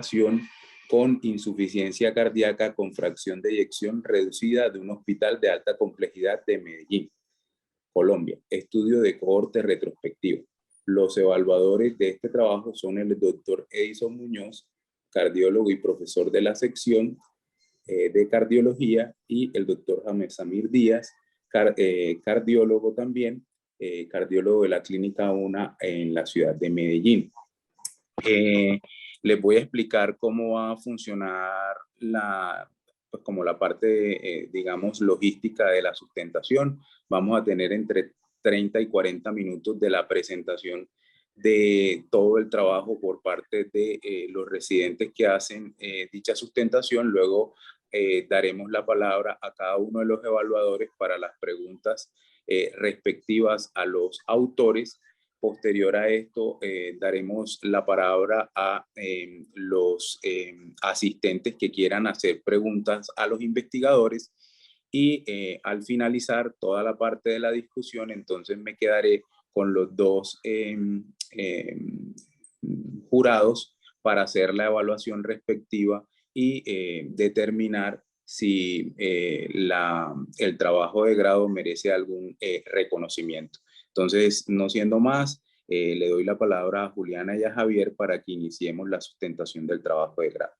población con insuficiencia cardíaca con fracción de eyección reducida de un hospital de alta complejidad de Medellín, Colombia. Estudio de cohorte retrospectivo. Los evaluadores de este trabajo son el doctor Edison Muñoz, cardiólogo y profesor de la sección de cardiología, y el doctor James Samir Díaz, cardiólogo también, cardiólogo de la Clínica UNA en la ciudad de Medellín. Les voy a explicar cómo va a funcionar pues como la parte, digamos, logística de la sustentación. Vamos a tener entre 30 y 40 minutos de la presentación de todo el trabajo por parte de los residentes que hacen dicha sustentación. Luego daremos la palabra a cada uno de los evaluadores para las preguntas respectivas a los autores. Posterior a esto, daremos la palabra a los asistentes que quieran hacer preguntas a los investigadores, y al finalizar toda la parte de la discusión, entonces me quedaré con los dos jurados para hacer la evaluación respectiva y determinar si el trabajo de grado merece algún reconocimiento. Entonces, no siendo más, le doy la palabra a Juliana y a Javier para que iniciemos la sustentación del trabajo de grado.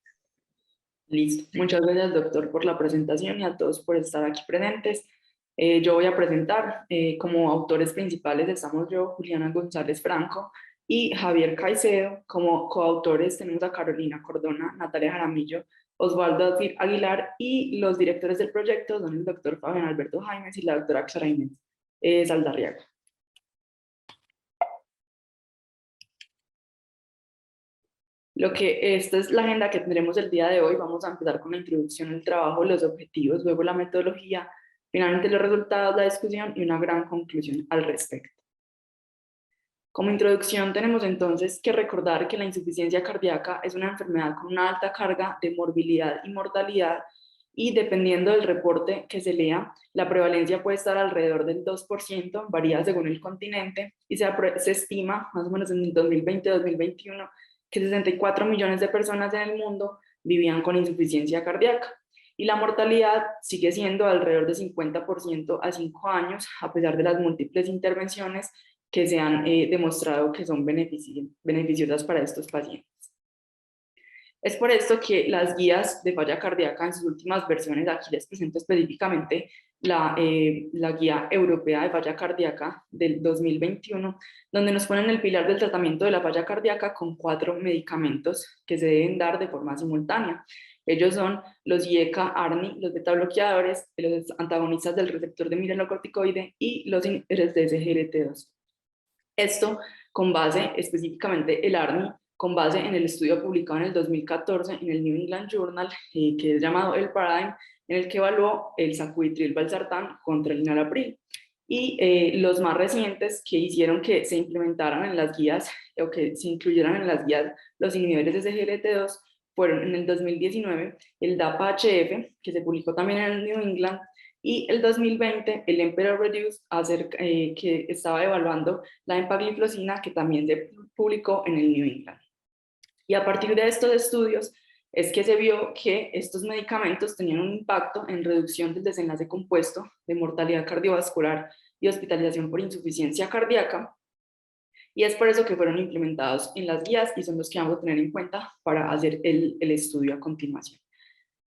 Listo. Muchas gracias, doctor, por la presentación y a todos por estar aquí presentes. Yo voy a presentar, como autores principales estamos yo, Juliana González Franco, y Javier Caicedo. Como coautores tenemos a Carolina Cordona, Natalia Jaramillo, Osvaldo Aguilar, y los directores del proyecto son el doctor Fabián Alberto Jaimes y la doctora Clara Inés Saldarriaga. Esta es la agenda que tendremos el día de hoy. Vamos a empezar con la introducción al trabajo, los objetivos, luego la metodología, finalmente los resultados, la discusión y una gran conclusión al respecto. Como introducción tenemos entonces que recordar que la insuficiencia cardíaca es una enfermedad con una alta carga de morbilidad y mortalidad, y dependiendo del reporte que se lea, la prevalencia puede estar alrededor del 2%, varía según el continente, y se estima más o menos en el 2020-2021 que 64 millones de personas en el mundo vivían con insuficiencia cardíaca. Y la mortalidad sigue siendo alrededor de 50% a 5 años, a pesar de las múltiples intervenciones que se han demostrado que son beneficiosas para estos pacientes. Es por esto que las guías de falla cardíaca en sus últimas versiones, aquí les presento específicamente la guía europea de falla cardíaca del 2021, donde nos ponen el pilar del tratamiento de la falla cardíaca con 4 medicamentos que se deben dar de forma simultánea. Ellos son los IECA-ARNI, los betabloqueadores, los antagonistas del receptor de mineralocorticoide y los inhibidores de SGLT2. Esto con base, específicamente el ARNI, con base en el estudio publicado en el 2014 en el New England Journal, que es llamado el Paradigm, en el que evaluó el sacubitril/valsartán contra el enalapril. Y los más recientes que hicieron que se implementaran en las guías, o que se incluyeran en las guías los inhibidores de SGLT2, fueron en el 2019 el DAPA-HF, que se publicó también en el New England, y el 2020 el Emperor Reduce, que estaba evaluando la empagliflozina, que también se publicó en el New England. Y a partir de estos estudios es que se vio que estos medicamentos tenían un impacto en reducción del desenlace compuesto de mortalidad cardiovascular y hospitalización por insuficiencia cardíaca, y es por eso que fueron implementados en las guías y son los que vamos a tener en cuenta para hacer el estudio a continuación.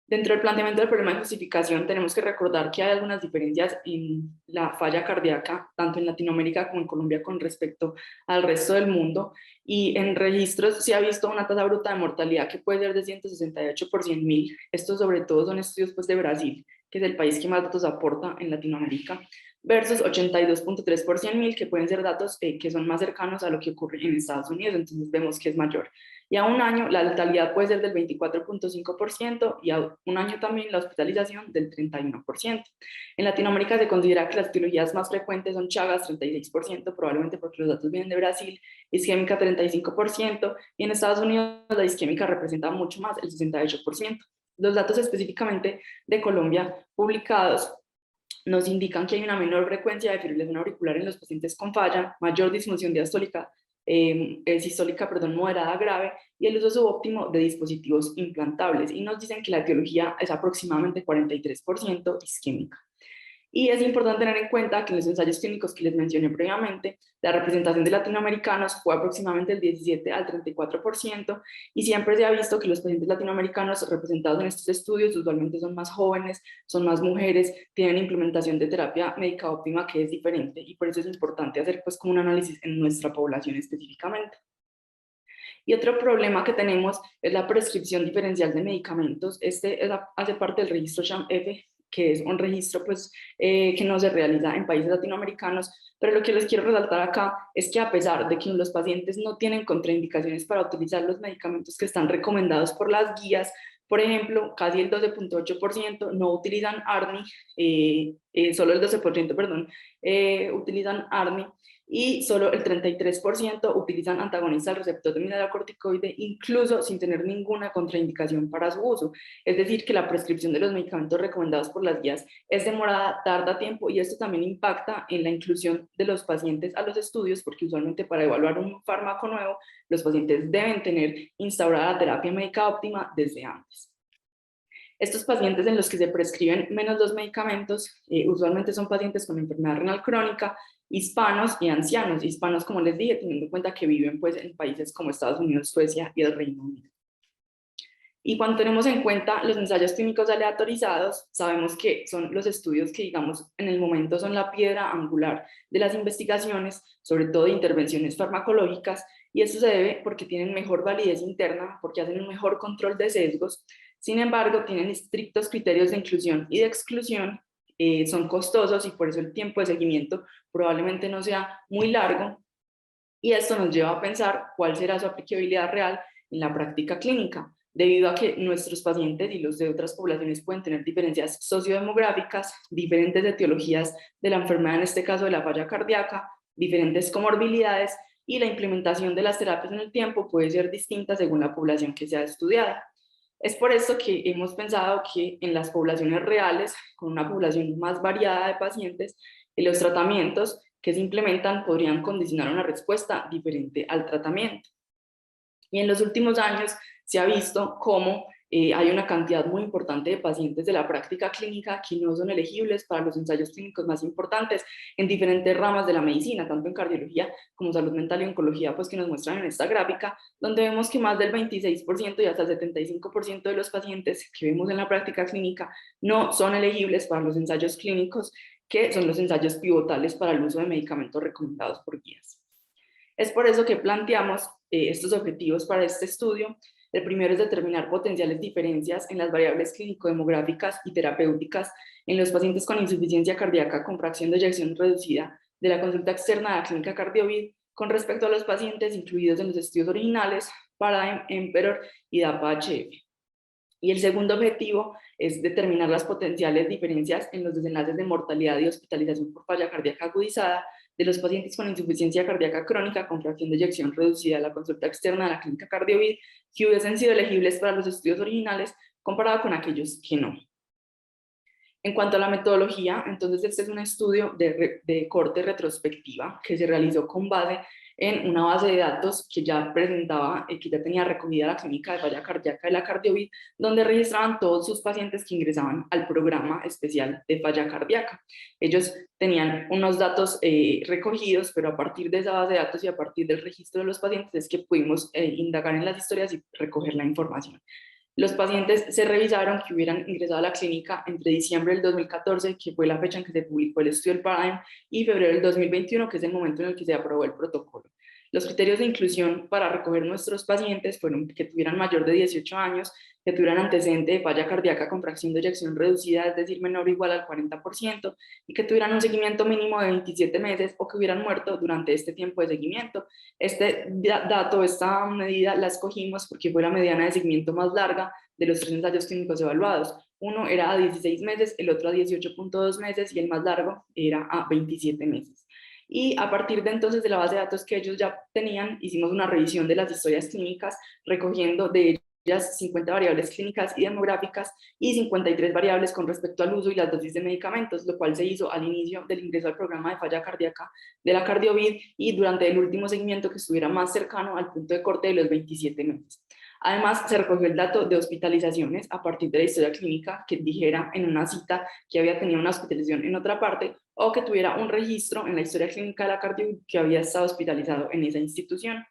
Dentro del planteamiento del problema de justificación tenemos que recordar que hay algunas diferencias en la falla cardíaca, tanto en Latinoamérica como en Colombia, con respecto al resto del mundo, y en registros se ha visto una tasa bruta de mortalidad que puede ser de 168 por 100.000. Estos sobre todo son estudios de Brasil, que es el país que más datos aporta en Latinoamérica, versus 82.3 por 100.000, que pueden ser datos que son más cercanos a lo que ocurre en Estados Unidos, entonces vemos que es mayor. Y a un año la letalidad puede ser del 24.5% y a un año también la hospitalización del 31%. En Latinoamérica se considera que las etiologías más frecuentes son Chagas, 36%, probablemente porque los datos vienen de Brasil, isquémica 35%, y en Estados Unidos la isquémica representa mucho más, el 68%. Los datos específicamente de Colombia publicados nos indican que hay una menor frecuencia de fibrilación auricular en los pacientes con falla, mayor disfunción diastólica sistólica, moderada grave, y el uso subóptimo de dispositivos implantables. Y nos dicen que la etiología es aproximadamente 43% isquémica. Y es importante tener en cuenta que en los ensayos clínicos que les mencioné previamente, la representación de latinoamericanos fue aproximadamente el 17 al 34%, y siempre se ha visto que los pacientes latinoamericanos representados en estos estudios usualmente son más jóvenes, son más mujeres, tienen implementación de terapia médica óptima que es diferente, y por eso es importante hacer pues como un análisis en nuestra población específicamente. Y otro problema que tenemos es la prescripción diferencial de medicamentos. Hace parte del registro SHAM-F, que es un registro pues, que no se realiza en países latinoamericanos, pero lo que les quiero resaltar acá es que a pesar de que los pacientes no tienen contraindicaciones para utilizar los medicamentos que están recomendados por las guías, por ejemplo, casi el 12.8% no utilizan ARNI, solo el 12%, perdón, utilizan ARNI, y solo el 33% utilizan antagonistas al receptor de mineralocorticoide, incluso sin tener ninguna contraindicación para su uso. Es decir, que la prescripción de los medicamentos recomendados por las guías es demorada, tarda tiempo, y esto también impacta en la inclusión de los pacientes a los estudios, porque usualmente para evaluar un fármaco nuevo, los pacientes deben tener instaurada la terapia médica óptima desde antes. Estos pacientes en los que se prescriben menos los medicamentos, usualmente son pacientes con enfermedad renal crónica, hispanos y ancianos. Hispanos, como les dije, teniendo en cuenta que viven pues, en países como Estados Unidos, Suecia y el Reino Unido. Y cuando tenemos en cuenta los ensayos clínicos aleatorizados, sabemos que son los estudios que, digamos, en el momento son la piedra angular de las investigaciones, sobre todo de intervenciones farmacológicas, y esto se debe porque tienen mejor validez interna, porque hacen un mejor control de sesgos. Sin embargo, tienen estrictos criterios de inclusión y de exclusión, son costosos, y por eso el tiempo de seguimiento probablemente no sea muy largo, y esto nos lleva a pensar cuál será su aplicabilidad real en la práctica clínica, debido a que nuestros pacientes y los de otras poblaciones pueden tener diferencias sociodemográficas, diferentes etiologías de la enfermedad, en este caso de la falla cardíaca, diferentes comorbilidades, y la implementación de las terapias en el tiempo puede ser distinta según la población que sea estudiada. Es por esto que hemos pensado que en las poblaciones reales, con una población más variada de pacientes, los tratamientos que se implementan podrían condicionar una respuesta diferente al tratamiento. Y en los últimos años se ha visto cómo hay una cantidad muy importante de pacientes de la práctica clínica que no son elegibles para los ensayos clínicos más importantes en diferentes ramas de la medicina, tanto en cardiología como salud mental y oncología, pues que nos muestran en esta gráfica, donde vemos que más del 26% y hasta el 75% de los pacientes que vemos en la práctica clínica no son elegibles para los ensayos clínicos, que son los ensayos pivotales para el uso de medicamentos recomendados por guías. Es por eso que planteamos estos objetivos para este estudio. El primero es determinar potenciales diferencias en las variables clínico-demográficas y terapéuticas en los pacientes con insuficiencia cardíaca con fracción de eyección reducida de la consulta externa de la clínica CardioVid con respecto a los pacientes incluidos en los estudios originales, PARADIGM, EMPEROR y DAPA-HF. Y el segundo objetivo es determinar las potenciales diferencias en los desenlaces de mortalidad y hospitalización por falla cardíaca agudizada de los pacientes con insuficiencia cardíaca crónica con fracción de eyección reducida a la consulta externa de la clínica CardioVid que hubiesen sido elegibles para los estudios originales comparado con aquellos que no. En cuanto a la metodología, entonces este es un estudio de corte retrospectiva que se realizó con base en una base de datos que ya presentaba, que ya tenía recogida la clínica de falla cardíaca de la CardioVid, donde registraban todos sus pacientes que ingresaban al programa especial de falla cardíaca. Ellos tenían unos datos recogidos, pero a partir de esa base de datos y a partir del registro de los pacientes es que pudimos indagar en las historias y recoger la información. Los pacientes se revisaron que hubieran ingresado a la clínica entre diciembre del 2014, que fue la fecha en que se publicó el estudio del PARADIGM, y febrero del 2021, que es el momento en el que se aprobó el protocolo. Los criterios de inclusión para recoger nuestros pacientes fueron que tuvieran mayor de 18 años, que tuvieran antecedente de falla cardíaca con fracción de eyección reducida, es decir, menor o igual al 40%, y que tuvieran un seguimiento mínimo de 27 meses o que hubieran muerto durante este tiempo de seguimiento. Este dato, esta medida la escogimos porque fue la mediana de seguimiento más larga de los 3 ensayos clínicos evaluados. Uno era a 16 meses, el otro a 18.2 meses y el más largo era a 27 meses. Y a partir de entonces de la base de datos que ellos ya tenían, hicimos una revisión de las historias clínicas, recogiendo de 50 variables clínicas y demográficas y 53 variables con respecto al uso y las dosis de medicamentos, lo cual se hizo al inicio del ingreso al programa de falla cardíaca de la CardioVid y durante el último seguimiento que estuviera más cercano al punto de corte de los 27 meses. Además, se recogió el dato de hospitalizaciones a partir de la historia clínica que dijera en una cita que había tenido una hospitalización en otra parte o que tuviera un registro en la historia clínica de la CardioVid que había estado hospitalizado en esa institución.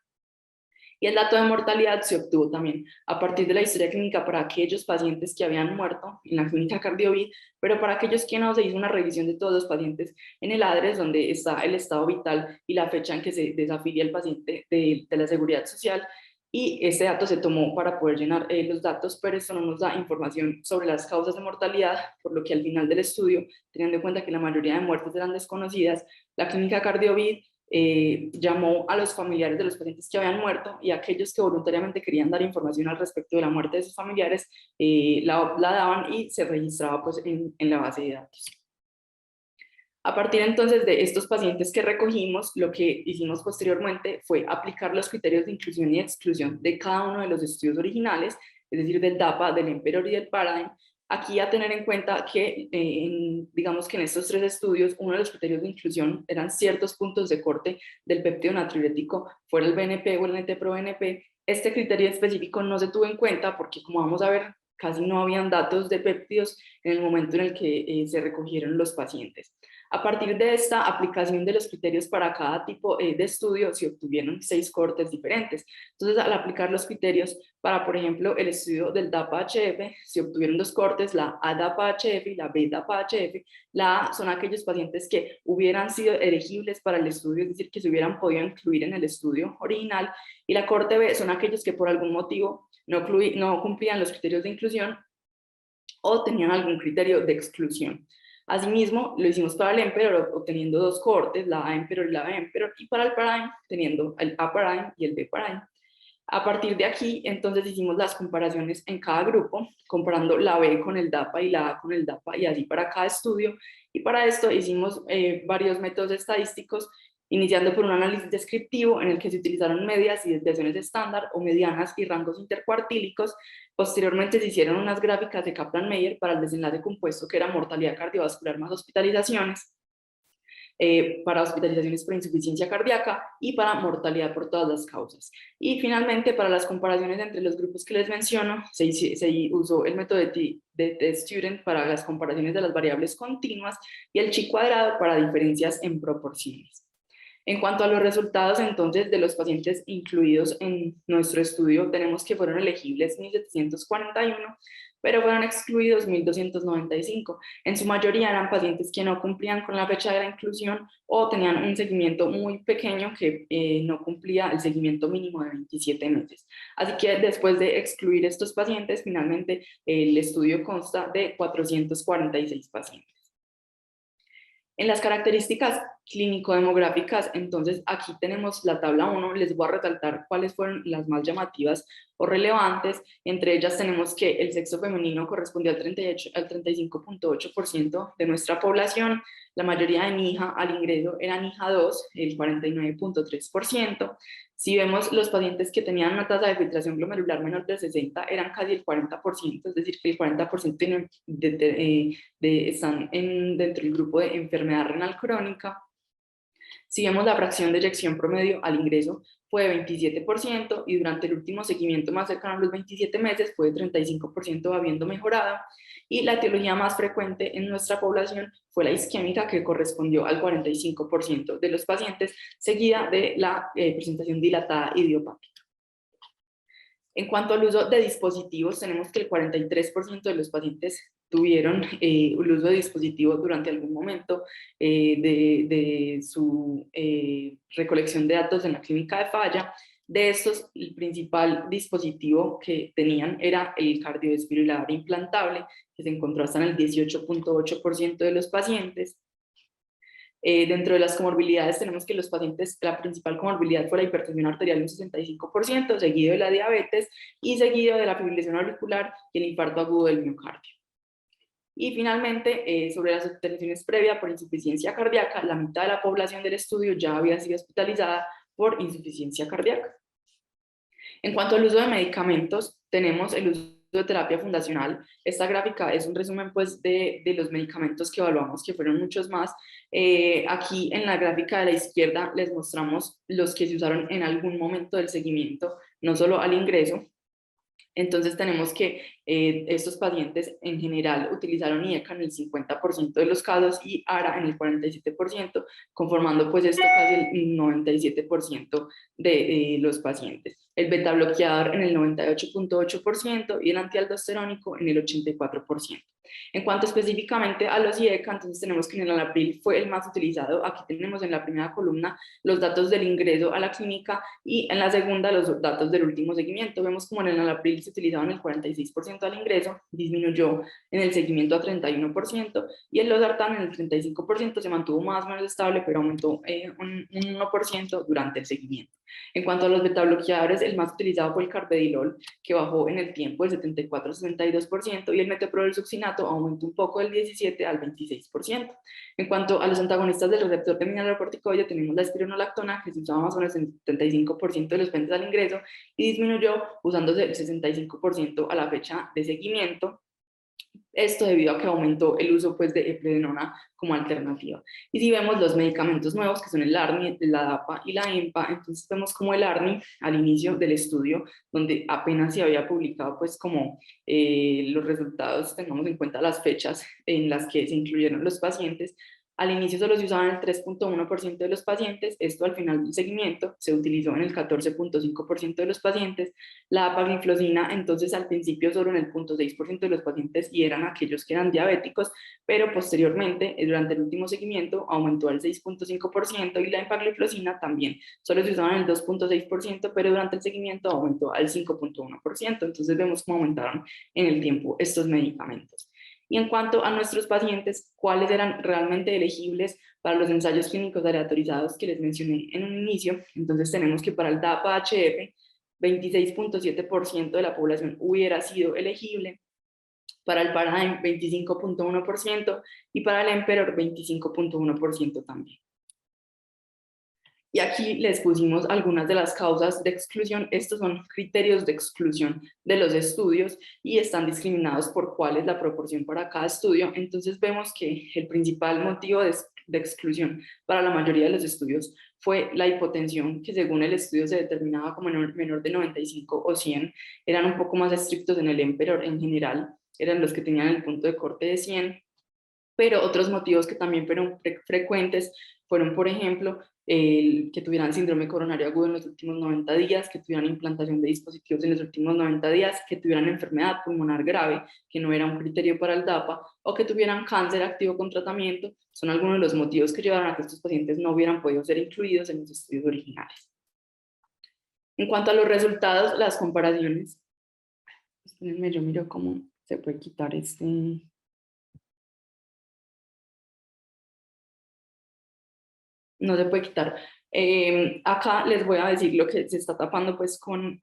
Y el dato de mortalidad se obtuvo también a partir de la historia clínica para aquellos pacientes que habían muerto en la clínica CardioVid, pero para aquellos que no, se hizo una revisión de todos los pacientes en el ADRES, donde está el estado vital y la fecha en que se desafilia el paciente de la seguridad social. Y este dato se tomó para poder llenar los datos, pero esto no nos da información sobre las causas de mortalidad, por lo que al final del estudio, teniendo en cuenta que la mayoría de muertes eran desconocidas, la clínica CardioVid llamó a los familiares de los pacientes que habían muerto y a aquellos que voluntariamente querían dar información al respecto de la muerte de sus familiares, la daban y se registraba pues, en la base de datos. A partir entonces de estos pacientes que recogimos, lo que hicimos posteriormente fue aplicar los criterios de inclusión y exclusión de cada uno de los estudios originales, es decir, del DAPA, del EMPEROR y del PARADIGM. Aquí a tener en cuenta que, digamos que en estos tres estudios, uno de los criterios de inclusión eran ciertos puntos de corte del péptido natriurético, fuera el BNP o el NT-proBNP. Este criterio específico no se tuvo en cuenta porque, como vamos a ver, casi no habían datos de péptidos en el momento en el que se recogieron los pacientes. A partir de esta aplicación de los criterios para cada tipo de estudio, se obtuvieron 6 cortes diferentes. Entonces, al aplicar los criterios para, por ejemplo, el estudio del DAPA-HF, se obtuvieron 2 cortes, la A-DAPA-HF y la B-DAPA-HF. La A son aquellos pacientes que hubieran sido elegibles para el estudio, es decir, que se hubieran podido incluir en el estudio original, y la corte B son aquellos que por algún motivo no cumplían los criterios de inclusión o tenían algún criterio de exclusión. Asimismo, lo hicimos para el EMPEROR obteniendo 2 cortes, la A-EMPEROR y la B-EMPEROR, y para el PARADIGM teniendo el A-PARADIGM y el B-PARADIGM. A partir de aquí, entonces hicimos las comparaciones en cada grupo, comparando la B con el DAPA y la A con el DAPA, y así para cada estudio. Y para esto hicimos varios métodos estadísticos, iniciando por un análisis descriptivo en el que se utilizaron medias y desviaciones estándar o medianas y rangos intercuartílicos. Posteriormente se hicieron unas gráficas de Kaplan-Meier para el desenlace compuesto, que era mortalidad cardiovascular más hospitalizaciones, para hospitalizaciones por insuficiencia cardíaca y para mortalidad por todas las causas. Y finalmente, para las comparaciones entre los grupos que les menciono, se usó el método de T-Student para las comparaciones de las variables continuas y el chi cuadrado para diferencias en proporciones. En cuanto a los resultados, entonces, de los pacientes incluidos en nuestro estudio, tenemos que fueron elegibles 1.741, pero fueron excluidos 1.295. En su mayoría eran pacientes que no cumplían con la fecha de la inclusión o tenían un seguimiento muy pequeño que no cumplía el seguimiento mínimo de 27 meses. Así que después de excluir estos pacientes, finalmente el estudio consta de 446 pacientes. En las características clínico-demográficas, entonces aquí tenemos la tabla 1, les voy a resaltar cuáles fueron las más llamativas o relevantes. Entre ellas tenemos que el sexo femenino correspondió al 35.8% de nuestra población, la mayoría de NIHA al ingreso era NIHA 2, el 49.3%. Si vemos los pacientes que tenían una tasa de filtración glomerular menor de 60, eran casi el 40%, es decir, que el 40% están dentro del grupo de enfermedad renal crónica. Si vemos la fracción de eyección promedio al ingreso fue de 27% y durante el último seguimiento más cercano a los 27 meses fue de 35% habiendo mejorado, y la etiología más frecuente en nuestra población fue la isquémica, que correspondió al 45% de los pacientes, seguida de la presentación dilatada idiopática. En cuanto al uso de dispositivos, tenemos que el 43% de los pacientes tuvieron el uso de dispositivos durante algún momento de su recolección de datos en la clínica de falla. De estos, el principal dispositivo que tenían era el cardiodesfibrilador implantable, que se encontró hasta en el 18.8% de los pacientes. Dentro de las comorbilidades tenemos que los pacientes, la principal comorbilidad fue la hipertensión arterial un 65%, seguido de la diabetes y seguido de la fibrilación auricular y el infarto agudo del miocardio. Y finalmente, sobre las hospitalizaciones previas por insuficiencia cardíaca, la mitad de la población del estudio ya había sido hospitalizada por insuficiencia cardíaca. En cuanto al uso de medicamentos, tenemos el uso de terapia fundacional. Esta gráfica es un resumen pues, de los medicamentos que evaluamos, que fueron muchos más. Aquí en la gráfica de la izquierda les mostramos los que se usaron en algún momento del seguimiento, no solo al ingreso. Entonces tenemos que estos pacientes en general utilizaron IECA en el 50% de los casos y ARA en el 47%, conformando pues esto casi el 97% de los pacientes. El beta bloqueador en el 98.8% y el antialdosterónico en el 84%. En cuanto específicamente a los IECA, entonces tenemos que en el Enalapril fue el más utilizado. Aquí tenemos en la primera columna los datos del ingreso a la clínica y en la segunda los datos del último seguimiento. Vemos como en el Enalapril se utilizaba en el 46% al ingreso, disminuyó en el seguimiento a 31% y en losartán en el 35% se mantuvo más o menos estable, pero aumentó un 1% durante el seguimiento. En cuanto a los betabloqueadores, el más utilizado fue el carvedilol, que bajó en el tiempo del 74 al 62%, y el metoprolol succinato aumentó un poco del 17 al 26%. En cuanto a los antagonistas del receptor de mineralocorticoide, tenemos la espironolactona, que se usaba más o menos en el 75% de los pacientes al ingreso y disminuyó usándose el 65% a la fecha de seguimiento. Esto debido a que aumentó el uso pues, de epledenona como alternativa. Y si vemos los medicamentos nuevos, que son el ARNI, la DAPA y la EMPA, entonces vemos como el ARNI al inicio del estudio, donde apenas se había publicado pues como los resultados, tengamos en cuenta las fechas en las que se incluyeron los pacientes. Al inicio solo se usaba en el 3.1% de los pacientes, esto al final del seguimiento se utilizó en el 14.5% de los pacientes. La dapagliflozina entonces al principio solo en el 0.6% de los pacientes y eran aquellos que eran diabéticos, pero posteriormente durante el último seguimiento aumentó al 6.5% y la empagliflozina también solo se usaba en el 2.6%, pero durante el seguimiento aumentó al 5.1%. Entonces vemos cómo aumentaron en el tiempo estos medicamentos. Y en cuanto a nuestros pacientes, ¿cuáles eran realmente elegibles para los ensayos clínicos aleatorizados que les mencioné en un inicio? Entonces tenemos que para el DAPA-HF, 26.7% de la población hubiera sido elegible, para el Paradigm 25.1% y para el Emperor 25.1% también. Y aquí les pusimos algunas de las causas de exclusión. Estos son criterios de exclusión de los estudios y están discriminados por cuál es la proporción para cada estudio. Entonces vemos que el principal motivo de exclusión para la mayoría de los estudios fue la hipotensión, que según el estudio se determinaba como menor de 95 o 100. Eran un poco más estrictos en el Emperor en general, eran los que tenían el punto de corte de 100. Pero otros motivos que también fueron frecuentes fueron, por ejemplo, que tuvieran síndrome coronario agudo en los últimos 90 días, que tuvieran implantación de dispositivos en los últimos 90 días, que tuvieran enfermedad pulmonar grave, que no era un criterio para el DAPA, o que tuvieran cáncer activo con tratamiento. Son algunos de los motivos que llevaron a que estos pacientes no hubieran podido ser incluidos en los estudios originales. En cuanto a los resultados, las comparaciones, espérenme, yo miro cómo se puede quitar este... No se puede quitar. Acá les voy a decir lo que se está tapando pues con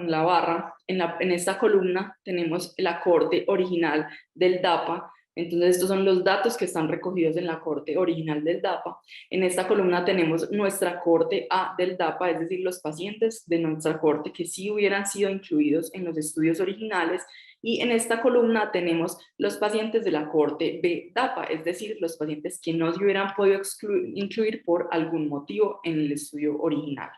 la barra. En esta columna tenemos el acorde original del DAPA. Entonces estos son los datos que están recogidos en la acorde original del DAPA. En esta columna tenemos nuestra corte A del DAPA, es decir, los pacientes de nuestra corte que sí hubieran sido incluidos en los estudios originales. Y en esta columna tenemos los pacientes de la corte B DAPA, es decir, los pacientes que no se hubieran podido incluir por algún motivo en el estudio original.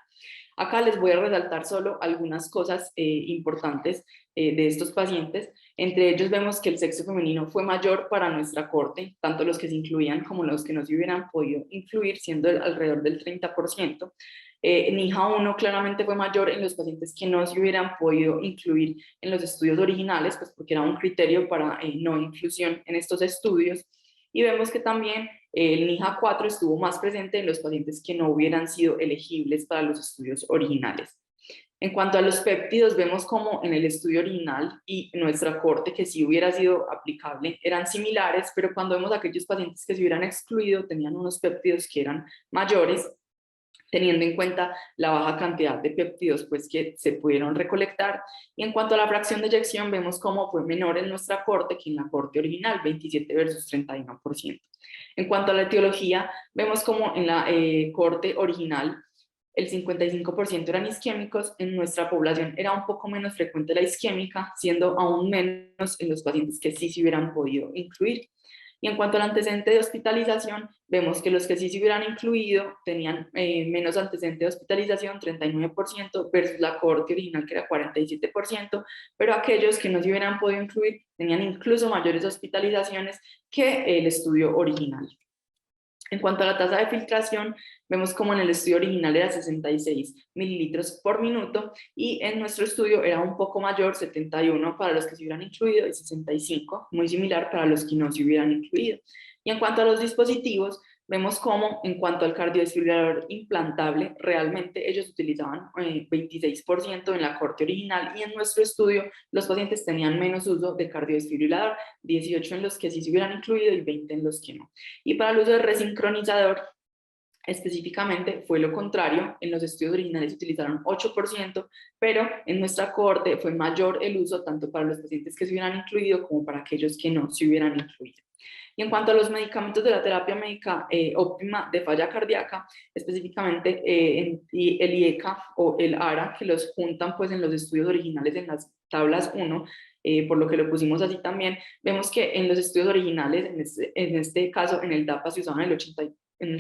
Acá les voy a resaltar solo algunas cosas importantes de estos pacientes. Entre ellos vemos que el sexo femenino fue mayor para nuestra corte, tanto los que se incluían como los que no se hubieran podido incluir, siendo alrededor del 30%. NIHA 1 claramente fue mayor en los pacientes que no se hubieran podido incluir en los estudios originales, pues porque era un criterio para no inclusión en estos estudios. Y vemos que también el NIHA 4 estuvo más presente en los pacientes que no hubieran sido elegibles para los estudios originales. En cuanto a los péptidos, vemos como en el estudio original y nuestra corte, que sí hubiera sido aplicable, eran similares, pero cuando vemos a aquellos pacientes que se hubieran excluido, tenían unos péptidos que eran mayores, teniendo en cuenta la baja cantidad de péptidos pues, que se pudieron recolectar. Y en cuanto a la fracción de eyección, vemos cómo fue menor en nuestra corte que en la corte original, 27 versus 31%. En cuanto a la etiología, vemos como en la corte original el 55% eran isquémicos. En nuestra población era un poco menos frecuente la isquémica, siendo aún menos en los pacientes que sí se hubieran podido incluir. Y en cuanto al antecedente de hospitalización, vemos que los que sí se hubieran incluido tenían menos antecedente de hospitalización, 39%, versus la cohorte original que era 47%, pero aquellos que no se hubieran podido incluir tenían incluso mayores hospitalizaciones que el estudio original. En cuanto a la tasa de filtración, vemos como en el estudio original era 66 mililitros por minuto y en nuestro estudio era un poco mayor, 71 para los que se hubieran incluido y 65, muy similar para los que no se hubieran incluido. Y en cuanto a los dispositivos, vemos como en cuanto al cardiodesfibrilador implantable, realmente ellos utilizaban 26% en la cohorte original y en nuestro estudio los pacientes tenían menos uso de cardiodesfibrilador, 18 en los que sí se hubieran incluido y 20 en los que no. Y para el uso de resincronizador, específicamente fue lo contrario. En los estudios originales se utilizaron 8%, pero en nuestra cohorte fue mayor el uso tanto para los pacientes que se hubieran incluido como para aquellos que no se hubieran incluido. Y en cuanto a los medicamentos de la terapia médica óptima de falla cardíaca, específicamente el IECA o el ARA, que los juntan pues en los estudios originales en las tablas 1, por lo que lo pusimos así también, vemos que en los estudios originales, en este caso en el DAPA se usaban en el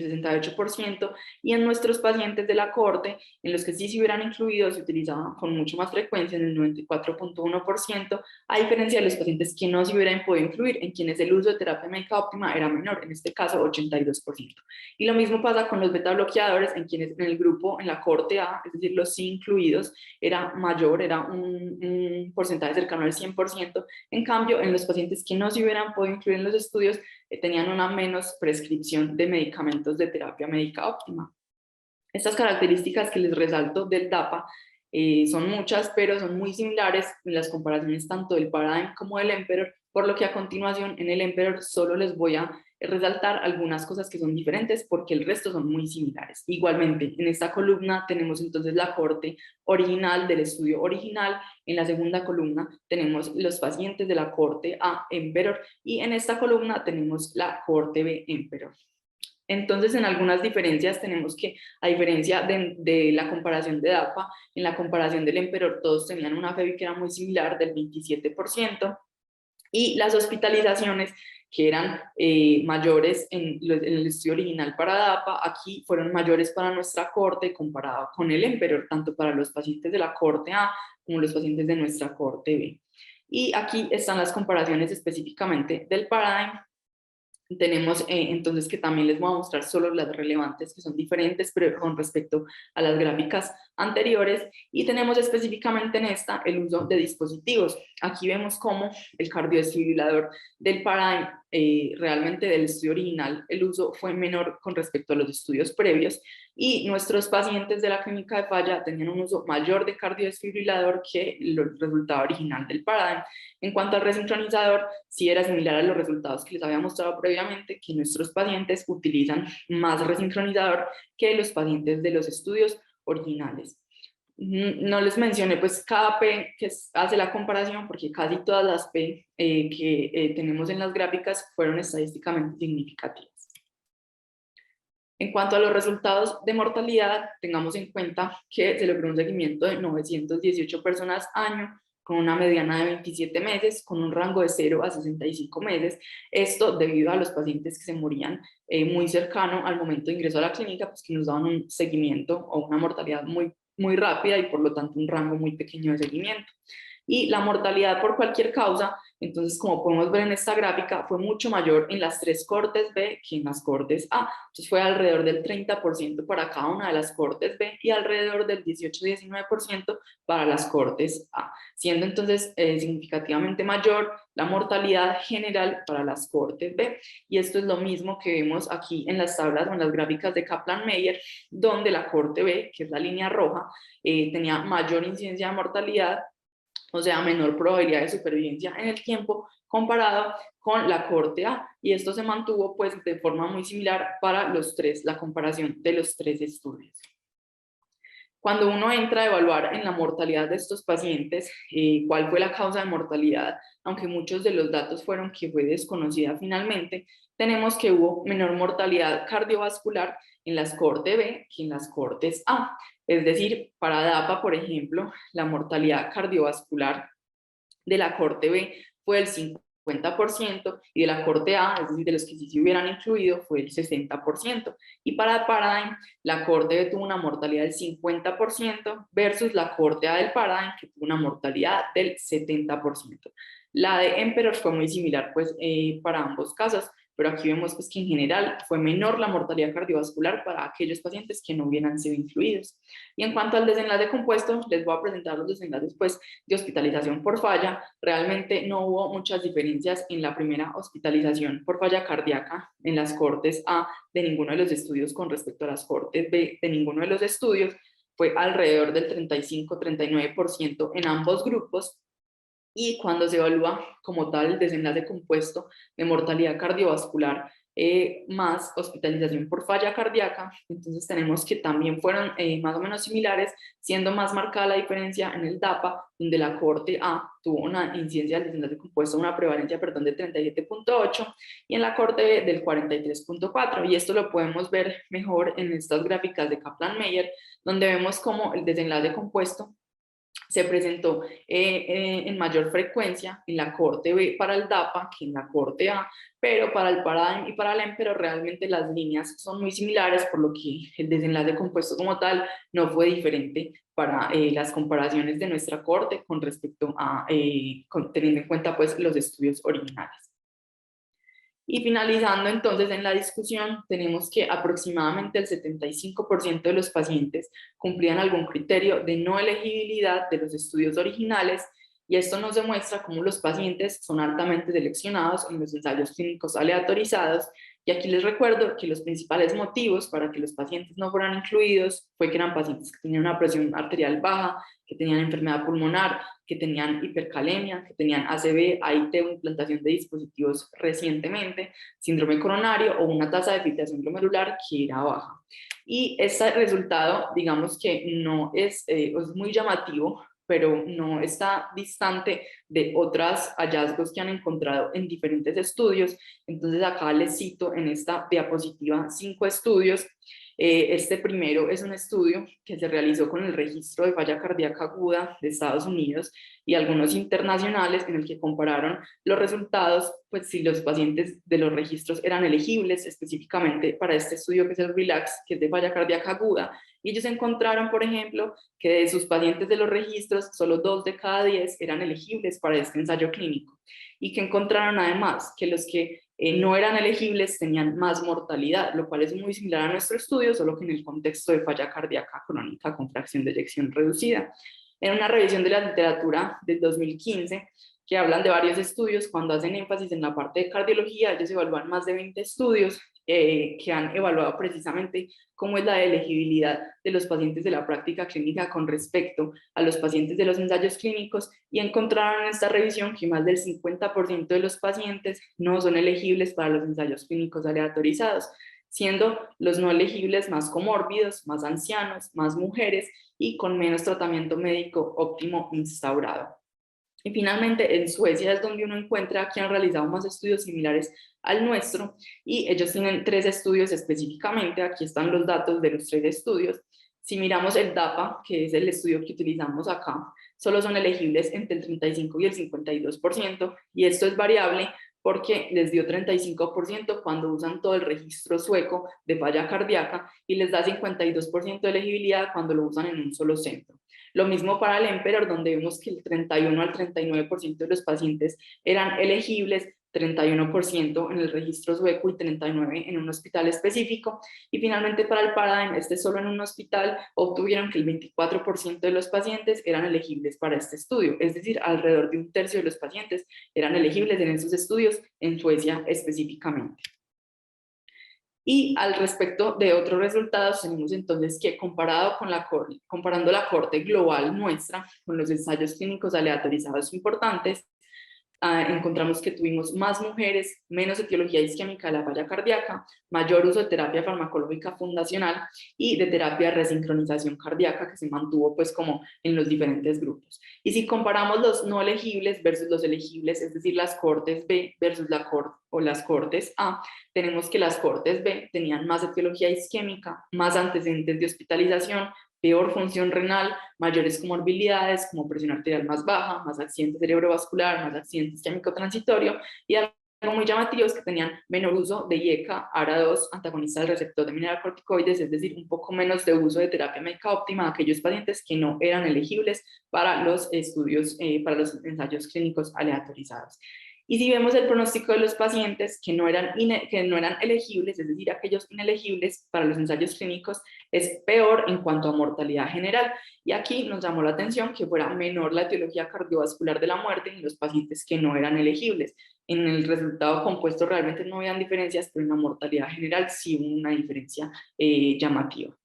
68%, y en nuestros pacientes de la cohorte, en los que sí se hubieran incluido, se utilizaban con mucho más frecuencia, en el 94.1%, a diferencia de los pacientes que no se hubieran podido incluir, en quienes el uso de terapia médica óptima era menor, en este caso 82%. Y lo mismo pasa con los beta bloqueadores, en quienes en el grupo, en la cohorte A, es decir, los sí incluidos, era mayor, era un porcentaje cercano al 100%, en cambio, en los pacientes que no se hubieran podido incluir en los estudios, tenían una menos prescripción de medicamentos de terapia médica óptima. Estas características que les resalto del DAPA son muchas, pero son muy similares en las comparaciones tanto del Paradigm como del Emperor, por lo que a continuación en el Emperor solo les voy a resaltar algunas cosas que son diferentes porque el resto son muy similares. Igualmente, en esta columna tenemos entonces la cohorte original del estudio original, en la segunda columna tenemos los pacientes de la cohorte A Emperor y en esta columna tenemos la cohorte B Emperor. Entonces, en algunas diferencias tenemos que, a diferencia de la comparación de DAPA, en la comparación del Emperor, todos tenían una FEBI que era muy similar, del 27%, y las hospitalizaciones que eran mayores en el estudio original para DAPA, aquí fueron mayores para nuestra cohorte comparado con el Emperor, tanto para los pacientes de la cohorte A como los pacientes de nuestra cohorte B. Y aquí están las comparaciones específicamente del Paradigm. Tenemos entonces que también les voy a mostrar solo las relevantes que son diferentes, pero con respecto a las gráficas anteriores, y tenemos específicamente en esta el uso de dispositivos. Aquí vemos cómo el cardiodesfibrilador del Paradigm, realmente del estudio original, el uso fue menor con respecto a los estudios previos, y nuestros pacientes de la clínica de falla tenían un uso mayor de cardiodesfibrilador que el resultado original del Paradigm. En cuanto al resincronizador, sí era similar a los resultados que les había mostrado previamente, que nuestros pacientes utilizan más resincronizador que los pacientes de los estudios originales. No les mencioné pues cada P que hace la comparación, porque casi todas las P que tenemos en las gráficas fueron estadísticamente significativas. En cuanto a los resultados de mortalidad, tengamos en cuenta que se logró un seguimiento de 918 personas año, con una mediana de 27 meses, con un rango de 0 a 65 meses. Esto debido a los pacientes que se morían muy cercano al momento de ingreso a la clínica, pues que nos daban un seguimiento o una mortalidad muy rápida y por lo tanto un rango muy pequeño de seguimiento. Y la mortalidad por cualquier causa, entonces como podemos ver en esta gráfica, fue mucho mayor en las 3 cohortes B que en las cohortes A. Entonces fue alrededor del 30% para cada una de las cohortes B y alrededor del 18-19% para las cohortes A, siendo entonces significativamente mayor la mortalidad general para las cohortes B. Y esto es lo mismo que vemos aquí en las tablas o en las gráficas de Kaplan-Meier, donde la cohorte B, que es la línea roja, tenía mayor incidencia de mortalidad, o sea, menor probabilidad de supervivencia en el tiempo comparado con la cohorte A, y esto se mantuvo pues de forma muy similar para los tres, la comparación de los 3 estudios. Cuando uno entra a evaluar en la mortalidad de estos pacientes, cuál fue la causa de mortalidad, aunque muchos de los datos fueron que fue desconocida finalmente, tenemos que hubo menor mortalidad cardiovascular en las cohortes B que en las cohortes A. Es decir, para DAPA, por ejemplo, la mortalidad cardiovascular de la cohorte B fue del 50% y de la cohorte A, es decir, de los que sí se hubieran incluido, fue el 60%. Y para Paradigm, la cohorte B tuvo una mortalidad del 50% versus la cohorte A del Paradigm, que tuvo una mortalidad del 70%. La de Emperor fue muy similar pues, para ambos casos, pero aquí vemos pues, que en general fue menor la mortalidad cardiovascular para aquellos pacientes que no hubieran sido incluidos. Y en cuanto al desenlace compuesto, les voy a presentar los desenlaces pues, de hospitalización por falla. Realmente no hubo muchas diferencias en la primera hospitalización por falla cardíaca en las cohortes A de ninguno de los estudios con respecto a las cohortes B de ninguno de los estudios. Fue alrededor del 35-39% en ambos grupos. Y cuando se evalúa como tal el desenlace compuesto de mortalidad cardiovascular más hospitalización por falla cardíaca, entonces tenemos que también fueron más o menos similares, siendo más marcada la diferencia en el DAPA, donde la cohorte A tuvo una incidencia del desenlace compuesto, una prevalencia, perdón, del 37.8 y en la cohorte B del 43.4, y esto lo podemos ver mejor en estas gráficas de Kaplan-Meier, donde vemos como el desenlace compuesto se presentó en mayor frecuencia en la cohorte B para el DAPA que en la cohorte A, pero para el Paradigm y para el Emperor realmente las líneas son muy similares, por lo que el desenlace compuesto como tal no fue diferente para las comparaciones de nuestra cohorte con respecto a, teniendo en cuenta pues los estudios originales. Y finalizando entonces en la discusión, tenemos que aproximadamente el 75% de los pacientes cumplían algún criterio de no elegibilidad de los estudios originales, y esto nos demuestra cómo los pacientes son altamente seleccionados en los ensayos clínicos aleatorizados. Y aquí les recuerdo que los principales motivos para que los pacientes no fueran incluidos fue que eran pacientes que tenían una presión arterial baja, que tenían enfermedad pulmonar, que tenían hipercalemia, que tenían ACV, AIT o implantación de dispositivos recientemente, síndrome coronario o una tasa de filtración glomerular que era baja. Y este resultado, digamos que no es muy llamativo, pero no está distante de otros hallazgos que han encontrado en diferentes estudios. Entonces acá les cito en esta diapositiva 5 estudios. Este primero es un estudio que se realizó con el registro de falla cardíaca aguda de Estados Unidos y algunos internacionales, en el que compararon los resultados, pues si los pacientes de los registros eran elegibles específicamente para este estudio que es el RELAX, que es de falla cardíaca aguda. Y ellos encontraron, por ejemplo, que de sus pacientes de los registros, solo 2 de cada 10 eran elegibles para este ensayo clínico. Y que encontraron además que los que no eran elegibles tenían más mortalidad, lo cual es muy similar a nuestro estudio, solo que en el contexto de falla cardíaca crónica con fracción de eyección reducida. En una revisión de la literatura del 2015, que hablan de varios estudios, cuando hacen énfasis en la parte de cardiología, ellos evalúan más de 20 estudios que han evaluado precisamente cómo es la elegibilidad de los pacientes de la práctica clínica con respecto a los pacientes de los ensayos clínicos, y encontraron en esta revisión que más del 50% de los pacientes no son elegibles para los ensayos clínicos aleatorizados, siendo los no elegibles más comórbidos, más ancianos, más mujeres y con menos tratamiento médico óptimo instaurado. Y finalmente en Suecia es donde uno encuentra que han realizado más estudios similares al nuestro, y ellos tienen 3 estudios específicamente. Aquí están los datos de los 3 estudios. Si miramos el DAPA, que es el estudio que utilizamos acá, solo son elegibles entre el 35 y el 52%, y esto es variable porque les dio 35% cuando usan todo el registro sueco de falla cardíaca y les da 52% de elegibilidad cuando lo usan en un solo centro. Lo mismo para el Emperor, donde vemos que el 31 al 39% de los pacientes eran elegibles, 31% en el registro sueco y 39% en un hospital específico. Y finalmente para el Paradigm, solo en un hospital, obtuvieron que el 24% de los pacientes eran elegibles para este estudio, es decir, alrededor de un tercio de los pacientes eran elegibles en esos estudios, en Suecia específicamente. Y al respecto de otros resultados, tenemos entonces que comparando la cohorte global nuestra con los ensayos clínicos aleatorizados importantes, encontramos que tuvimos más mujeres, menos etiología isquémica de la falla cardíaca, mayor uso de terapia farmacológica fundacional y de terapia de resincronización cardíaca que se mantuvo pues como en los diferentes grupos. Y si comparamos los no elegibles versus los elegibles, es decir, las cohortes B versus las cohortes A, tenemos que las cohortes B tenían más etiología isquémica, más antecedentes de hospitalización, peor función renal, mayores comorbilidades como presión arterial más baja, más accidente cerebrovascular, más accidente isquémico transitorio y algo muy llamativo es que tenían menor uso de IECA, ARA2, antagonista del receptor de mineralocorticoides, es decir, un poco menos de uso de terapia médica óptima a aquellos pacientes que no eran elegibles para los estudios, para los ensayos clínicos aleatorizados. Y si vemos el pronóstico de los pacientes que no eran elegibles, es decir, aquellos inelegibles para los ensayos clínicos, es peor en cuanto a mortalidad general. Y aquí nos llamó la atención que fuera menor la etiología cardiovascular de la muerte en los pacientes que no eran elegibles. En el resultado compuesto realmente no habían diferencias, pero en la mortalidad general sí hubo una diferencia llamativa.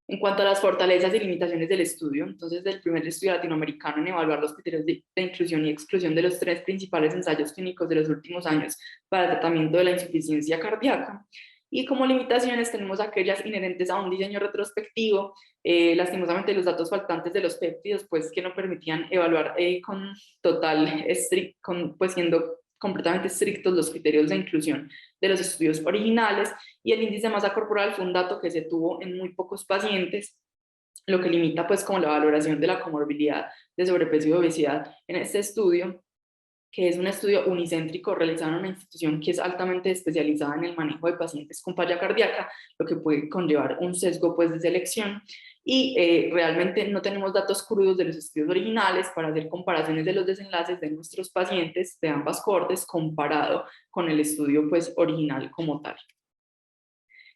En cuanto a las fortalezas y limitaciones del estudio, entonces del primer estudio latinoamericano en evaluar los criterios de inclusión y exclusión de los 3 principales ensayos clínicos de los últimos años para el tratamiento de la insuficiencia cardíaca. Y como limitaciones tenemos aquellas inherentes a un diseño retrospectivo, lastimosamente los datos faltantes de los péptidos, pues que no permitían evaluar con total, pues siendo completamente estrictos los criterios de inclusión de los estudios originales, y el índice de masa corporal fue un dato que se tuvo en muy pocos pacientes, lo que limita pues como la valoración de la comorbilidad de sobrepeso y obesidad en este estudio, que es un estudio unicéntrico realizado en una institución que es altamente especializada en el manejo de pacientes con falla cardíaca, lo que puede conllevar un sesgo pues de selección, y realmente no tenemos datos crudos de los estudios originales para hacer comparaciones de los desenlaces de nuestros pacientes de ambas cohortes comparado con el estudio pues original como tal.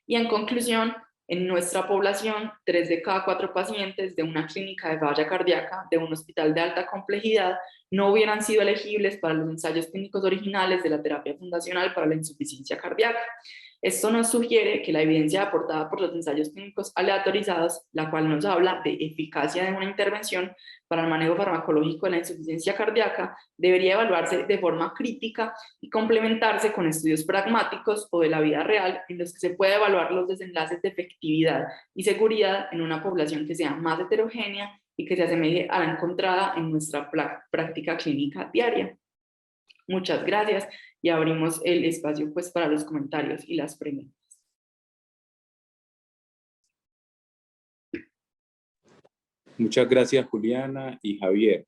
Y en conclusión, en nuestra población, 3 de cada 4 pacientes de una clínica de falla cardíaca de un hospital de alta complejidad no hubieran sido elegibles para los ensayos clínicos originales de la terapia fundacional para la insuficiencia cardíaca. Esto nos sugiere que la evidencia aportada por los ensayos clínicos aleatorizados, la cual nos habla de eficacia de una intervención para el manejo farmacológico de la insuficiencia cardíaca, debería evaluarse de forma crítica y complementarse con estudios pragmáticos o de la vida real en los que se pueda evaluar los desenlaces de efectividad y seguridad en una población que sea más heterogénea y que se asemeje a la encontrada en nuestra práctica clínica diaria. Muchas gracias y abrimos el espacio pues para los comentarios y las preguntas. Muchas gracias, Juliana y Javier.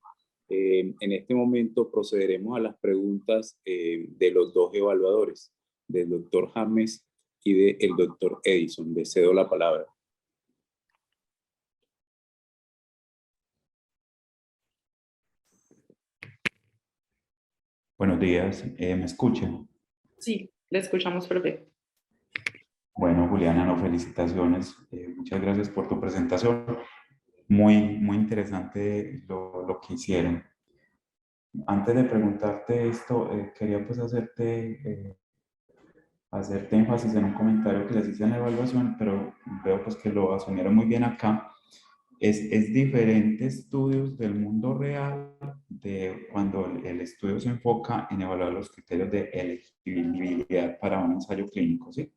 En este momento procederemos a las preguntas de los 2 evaluadores, del doctor James y del doctor Edison. Les cedo la palabra. Buenos días, ¿me escuchan? Sí, le escuchamos perfecto. Bueno, Juliana, no, felicitaciones. Muchas gracias por tu presentación. Muy interesante lo que hicieron. Antes de preguntarte esto, quería pues hacerte énfasis en un comentario que les hice en la evaluación, pero veo pues que lo asumieron muy bien acá. Es diferente estudios del mundo real de cuando el estudio se enfoca en evaluar los criterios de elegibilidad para un ensayo clínico, ¿sí?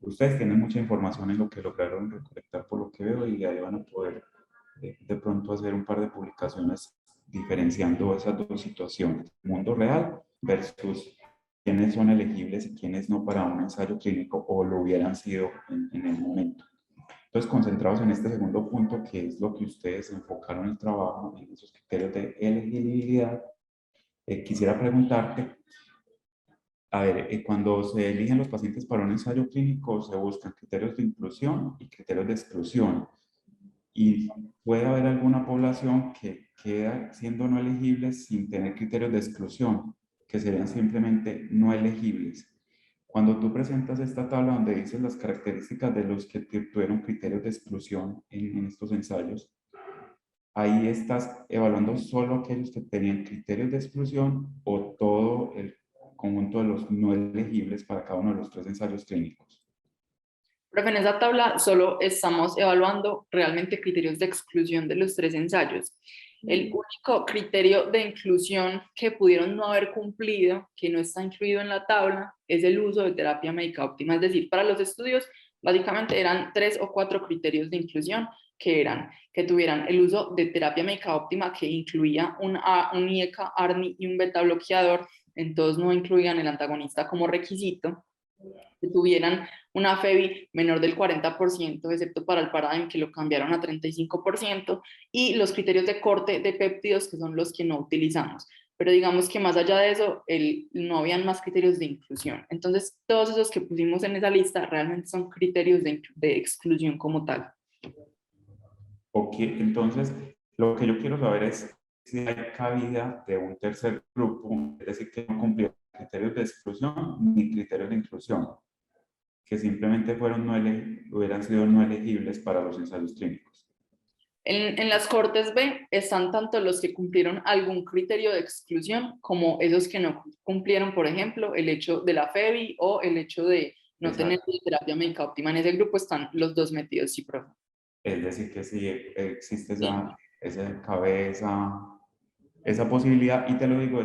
Ustedes tienen mucha información en lo que lograron recolectar por lo que veo y ahí van a poder de pronto hacer un par de publicaciones diferenciando esas 2 situaciones, mundo real versus quiénes son elegibles y quiénes no para un ensayo clínico o lo hubieran sido en el momento. Entonces, concentrados en este segundo punto, que es lo que ustedes enfocaron el trabajo en esos criterios de elegibilidad, quisiera preguntarte, a ver, cuando se eligen los pacientes para un ensayo clínico, se buscan criterios de inclusión y criterios de exclusión. Y puede haber alguna población que queda siendo no elegible sin tener criterios de exclusión, que serían simplemente no elegibles. Cuando tú presentas esta tabla donde dices las características de los que tuvieron criterios de exclusión en estos ensayos, ahí estás evaluando solo aquellos que tenían criterios de exclusión o todo el conjunto de los no elegibles para cada uno de los 3 ensayos clínicos. Pero en esa tabla solo estamos evaluando realmente criterios de exclusión de los 3 ensayos. El único criterio de inclusión que pudieron no haber cumplido, que no está incluido en la tabla, es el uso de terapia médica óptima. Es decir, para los estudios, básicamente eran 3 o 4 criterios de inclusión, que eran que tuvieran el uso de terapia médica óptima, que incluía un IECA, ARNI y un beta bloqueador. Entonces no incluían el antagonista como requisito, que tuvieran una FEBI menor del 40%, excepto para el Paradigm, que lo cambiaron a 35%, y los criterios de corte de péptidos, que son los que no utilizamos. Pero digamos que más allá de eso, no habían más criterios de inclusión. Entonces, todos esos que pusimos en esa lista realmente son criterios de exclusión como tal. Ok, entonces, lo que yo quiero saber es si hay cabida de un tercer grupo, es decir, que no cumplió criterios de exclusión ni criterios de inclusión, que simplemente hubieran sido no elegibles para los ensayos clínicos. En las cortes B están tanto los que cumplieron algún criterio de exclusión como esos que no cumplieron, por ejemplo, el hecho de la FEBI o el hecho de no tener terapia médica óptima. En ese grupo están los dos metidos, sí, profe. Es decir, que sí existe cabe esa posibilidad, y te lo digo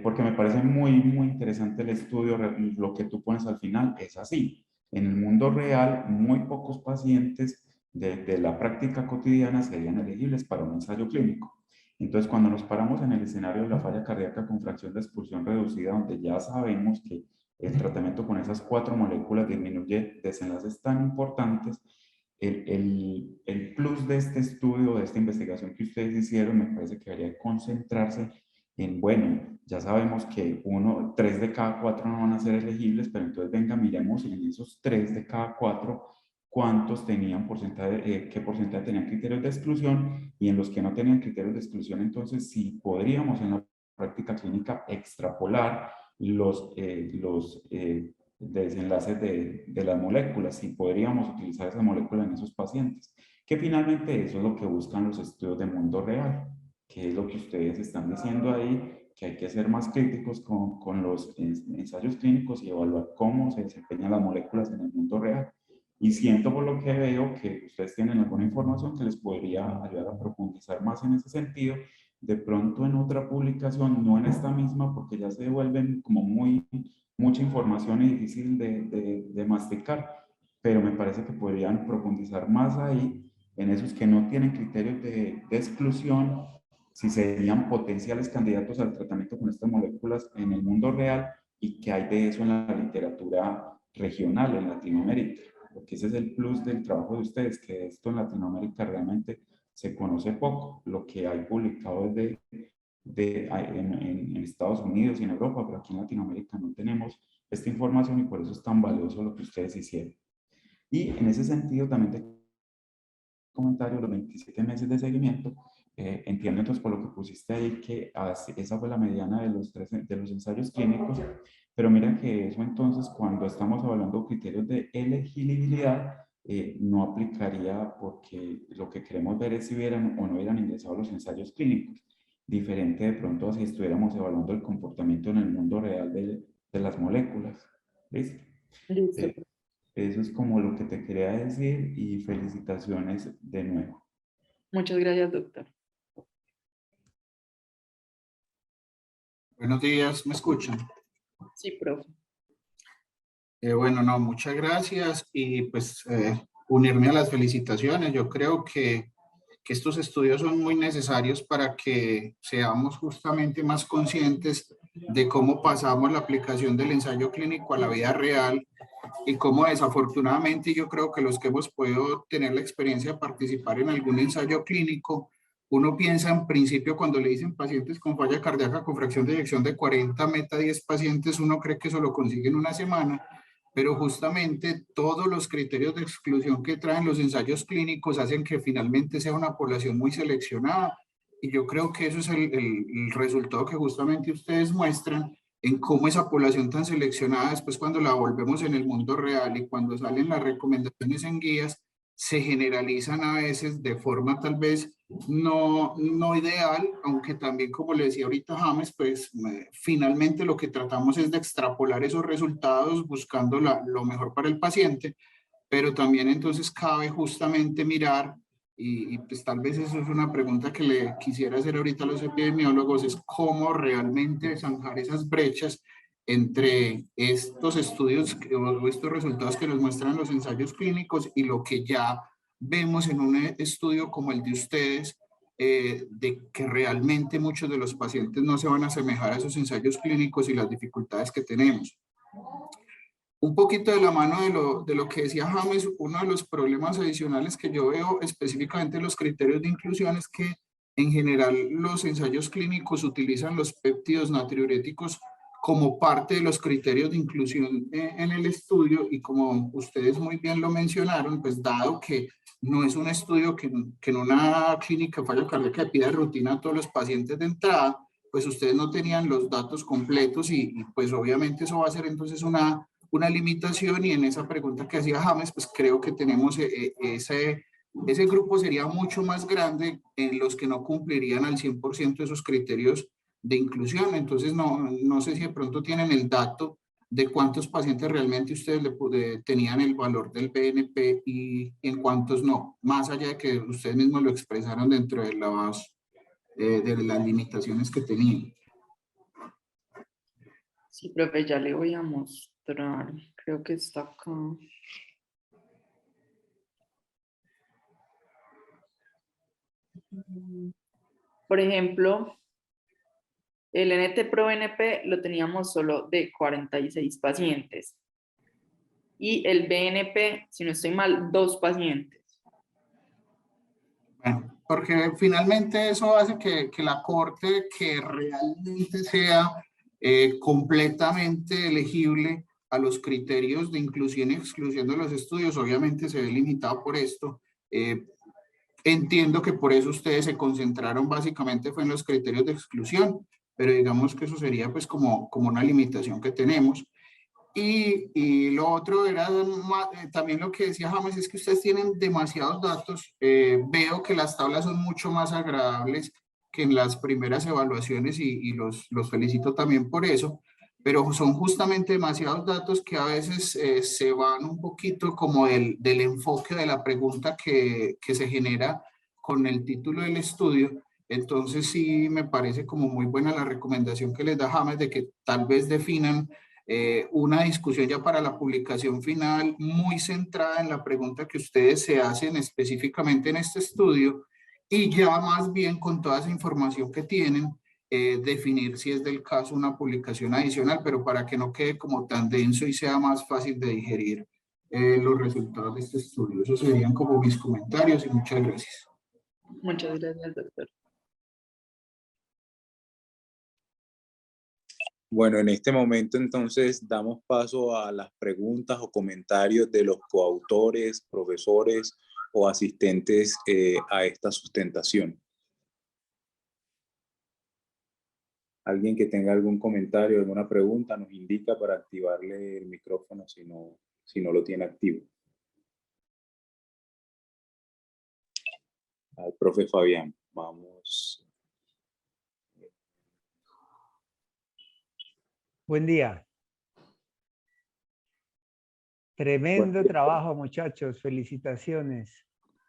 porque me parece muy, muy interesante el estudio, lo que tú pones al final es así. En el mundo real, muy pocos pacientes de la práctica cotidiana serían elegibles para un ensayo clínico. Entonces, cuando nos paramos en el escenario de la falla cardíaca con fracción de expulsión reducida, donde ya sabemos que el tratamiento con esas 4 moléculas disminuye desenlaces tan importantes, el plus de este estudio, de esta investigación que ustedes hicieron, me parece que debería concentrarse en, bueno, ya sabemos que 3 de cada 4 no van a ser elegibles, pero entonces venga, miremos en esos 3 de cada 4, cuántos tenían qué porcentaje tenían criterios de exclusión, y en los que no tenían criterios de exclusión, entonces sí podríamos en la práctica clínica extrapolar los desenlaces de las moléculas, si podríamos utilizar esa molécula en esos pacientes, que finalmente eso es lo que buscan los estudios de mundo real, que es lo que ustedes están diciendo ahí, que hay que ser más críticos con los ensayos clínicos y evaluar cómo se desempeñan las moléculas en el mundo real. Y siento por lo que veo que ustedes tienen alguna información que les podría ayudar a profundizar más en ese sentido, de pronto en otra publicación, no en esta misma, porque ya se vuelven como mucha información y difícil de masticar, pero me parece que podrían profundizar más ahí, en esos que no tienen criterios de exclusión, si serían potenciales candidatos al tratamiento con estas moléculas en el mundo real, y qué hay de eso en la literatura regional en Latinoamérica, porque ese es el plus del trabajo de ustedes, que esto en Latinoamérica realmente se conoce poco. Lo que hay publicado es en Estados Unidos y en Europa, pero aquí en Latinoamérica no tenemos esta información, y por eso es tan valioso lo que ustedes hicieron. Y en ese sentido también te comentario, los 27 meses de seguimiento, entiendo entonces por lo que pusiste ahí que esa fue la mediana de los ensayos clínicos, pero mira que eso entonces, cuando estamos evaluando criterios de elegibilidad, no aplicaría, porque lo que queremos ver es si hubieran o no hubieran ingresado los ensayos clínicos, diferente de pronto si estuviéramos evaluando el comportamiento en el mundo real de las moléculas. ¿Listo? Listo. Eso es como lo que te quería decir, y felicitaciones de nuevo. Muchas gracias, doctor. Buenos días, ¿me escuchan? Sí, profe. Bueno, no, muchas gracias, y pues unirme a las felicitaciones. Yo creo que estos estudios son muy necesarios para que seamos justamente más conscientes de cómo pasamos la aplicación del ensayo clínico a la vida real, y cómo desafortunadamente yo creo que los que hemos podido tener la experiencia de participar en algún ensayo clínico, uno piensa en principio cuando le dicen pacientes con falla cardíaca con fracción de eyección de 40, meta 10 pacientes, uno cree que eso lo consigue en una semana, pero justamente todos los criterios de exclusión que traen los ensayos clínicos hacen que finalmente sea una población muy seleccionada, y yo creo que eso es el resultado que justamente ustedes muestran, en cómo esa población tan seleccionada, después cuando la volvemos en el mundo real y cuando salen las recomendaciones en guías, se generalizan a veces de forma tal vez no ideal, aunque también, como le decía ahorita James, pues finalmente lo que tratamos es de extrapolar esos resultados buscando lo mejor para el paciente, pero también entonces cabe justamente mirar y pues tal vez eso es una pregunta que le quisiera hacer ahorita a los epidemiólogos, es cómo realmente zanjar esas brechas entre estos estudios o estos resultados que nos muestran los ensayos clínicos y lo que ya vemos en un estudio como el de ustedes, de que realmente muchos de los pacientes no se van a asemejar a esos ensayos clínicos y las dificultades que tenemos. Un poquito de la mano de lo que decía James, uno de los problemas adicionales que yo veo específicamente en los criterios de inclusión es que en general los ensayos clínicos utilizan los péptidos natriuréticos como parte de los criterios de inclusión en el estudio, y como ustedes muy bien lo mencionaron, pues dado que no es un estudio que en una clínica falla cardíaca pida rutina a todos los pacientes de entrada, pues ustedes no tenían los datos completos y pues obviamente eso va a ser entonces una limitación, y en esa pregunta que hacía James, pues creo que tenemos ese grupo sería mucho más grande en los que no cumplirían al 100% esos criterios de inclusión. Entonces no sé si de pronto tienen el dato de cuántos pacientes realmente ustedes tenían el valor del BNP y en cuántos no, más allá de que ustedes mismos lo expresaron dentro de las limitaciones que tenían. Sí, profe, ya le voy a mostrar. Creo que está acá. Por ejemplo, el NT-proBNP lo teníamos solo de 46 pacientes. Y el BNP, si no estoy mal, 2 pacientes. Bueno, porque finalmente eso hace que la corte que realmente sea completamente elegible a los criterios de inclusión y exclusión de los estudios, obviamente se ve limitado por esto. Entiendo que por eso ustedes se concentraron básicamente fue en los criterios de exclusión, pero digamos que eso sería pues como una limitación que tenemos. Y lo otro era también lo que decía James, es que ustedes tienen demasiados datos. Veo que las tablas son mucho más agradables que en las primeras evaluaciones y los felicito también por eso, pero son justamente demasiados datos que a veces se van un poquito como del enfoque de la pregunta que se genera con el título del estudio. Entonces sí me parece como muy buena la recomendación que les da James de que tal vez definan una discusión ya para la publicación final muy centrada en la pregunta que ustedes se hacen específicamente en este estudio, y ya más bien con toda esa información que tienen, definir si es del caso una publicación adicional, pero para que no quede como tan denso y sea más fácil de digerir los resultados de este estudio. Esos serían como mis comentarios y muchas gracias. Muchas gracias, doctor. Bueno, en este momento entonces damos paso a las preguntas o comentarios de los coautores, profesores o asistentes a esta sustentación. Alguien que tenga algún comentario, alguna pregunta, nos indica para activarle el micrófono si no lo tiene activo. Al profe Fabián, vamos. Buen día. Tremendo trabajo, muchachos. Felicitaciones.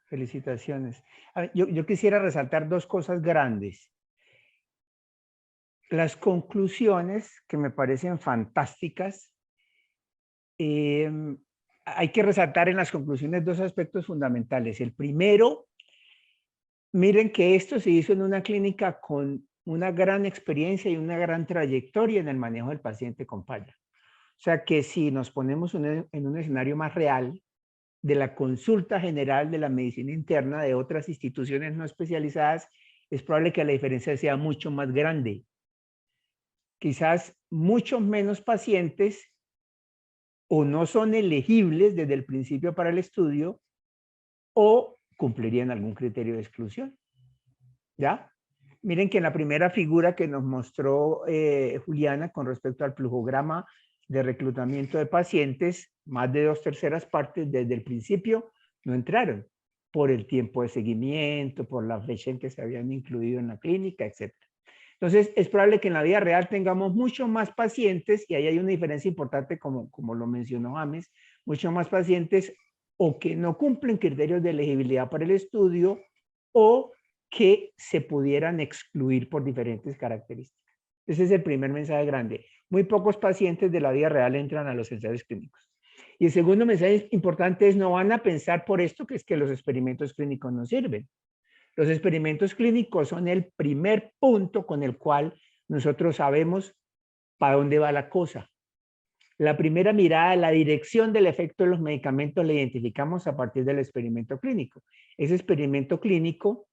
Felicitaciones. A ver, yo quisiera resaltar 2 cosas grandes. Las conclusiones, que me parecen fantásticas. Hay que resaltar en las conclusiones 2 aspectos fundamentales. El primero, miren que esto se hizo en una clínica con una gran experiencia y una gran trayectoria en el manejo del paciente con falla. O sea que si nos ponemos en un escenario más real de la consulta general de la medicina interna de otras instituciones no especializadas, es probable que la diferencia sea mucho más grande. Quizás muchos menos pacientes o no son elegibles desde el principio para el estudio o cumplirían algún criterio de exclusión. ¿Ya? Miren que en la primera figura que nos mostró Juliana con respecto al flujograma de reclutamiento de pacientes, más de 2/3 partes desde el principio no entraron por el tiempo de seguimiento, por la fecha en que se habían incluido en la clínica, etc. Entonces, es probable que en la vida real tengamos muchos más pacientes, y ahí hay una diferencia importante como lo mencionó James, muchos más pacientes o que no cumplen criterios de elegibilidad para el estudio o que se pudieran excluir por diferentes características. Ese es el primer mensaje grande. Muy pocos pacientes de la vida real entran a los ensayos clínicos. Y el segundo mensaje importante es: no van a pensar por esto que es que los experimentos clínicos no sirven. Los experimentos clínicos son el primer punto con el cual nosotros sabemos para dónde va la cosa. La primera mirada, la dirección del efecto de los medicamentos la identificamos a partir del experimento clínico. Ese experimento clínico,